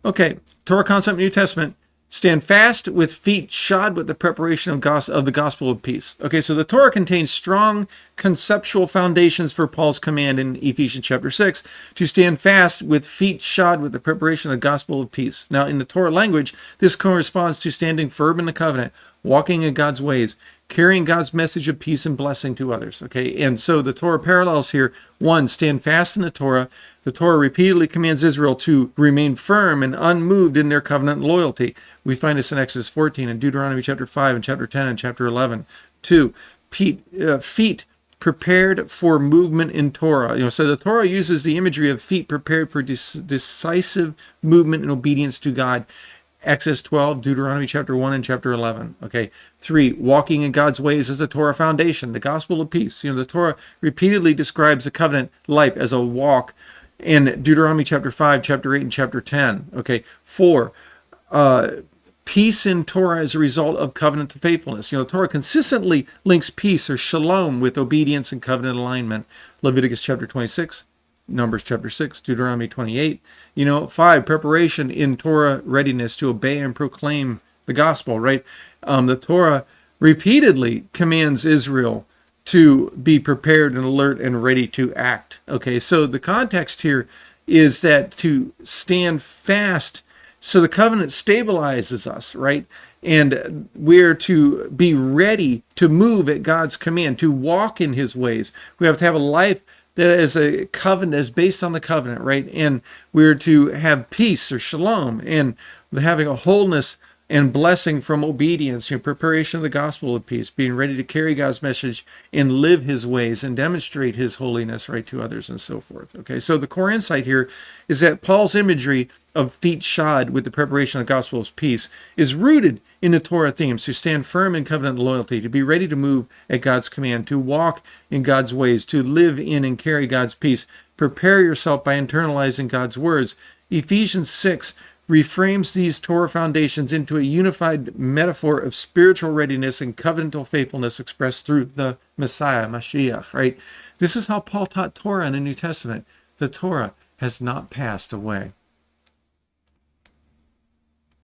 Okay, Torah concept, New Testament. Stand fast with feet shod with the preparation of the gospel of peace. Okay, so the Torah contains strong conceptual foundations for Paul's command in Ephesians chapter 6 to stand fast with feet shod with the preparation of the gospel of peace. Now, in the Torah language, this corresponds to standing firm in the covenant, walking in God's ways, carrying God's message of peace and blessing to others. Okay, and so the Torah parallels here. One, stand fast in the Torah. The Torah repeatedly commands Israel to remain firm and unmoved in their covenant loyalty. We find this in Exodus 14 and Deuteronomy chapter 5 and chapter 10 and chapter 11. Two, feet prepared for movement in Torah. So the Torah uses the imagery of feet prepared for decisive movement and obedience to God. Exodus 12, Deuteronomy chapter 1 and chapter 11. Okay. 3, walking in God's ways as a Torah foundation, the gospel of peace. The Torah repeatedly describes the covenant life as a walk in Deuteronomy chapter 5, chapter 8, and chapter 10. Okay. 4, peace in Torah as a result of covenant faithfulness. The Torah consistently links peace or shalom with obedience and covenant alignment. Leviticus chapter 26, Numbers chapter 6, Deuteronomy 28. 5, preparation in Torah readiness to obey and proclaim the gospel, right? The Torah repeatedly commands Israel to be prepared and alert and ready to act. Okay, so the context here is that to stand fast, so the covenant stabilizes us, right? And we're to be ready to move at God's command, to walk in his ways. We have to have a life that is a covenant, is based on the covenant, right? And we're to have peace or shalom, and having a wholeness and blessing from obedience, preparation of the gospel of peace, being ready to carry God's message and live his ways and demonstrate his holiness, right, to others and so forth. Okay, so the core insight here is that Paul's imagery of feet shod with the preparation of the gospel of peace is rooted in the Torah themes: to stand firm in covenant loyalty, to be ready to move at God's command, to walk in God's ways, to live in and carry God's peace. Prepare yourself by internalizing God's words. Ephesians 6 reframes these Torah foundations into a unified metaphor of spiritual readiness and covenantal faithfulness expressed through the Messiah, Mashiach, right? This is how Paul taught Torah in the New Testament. The Torah has not passed away.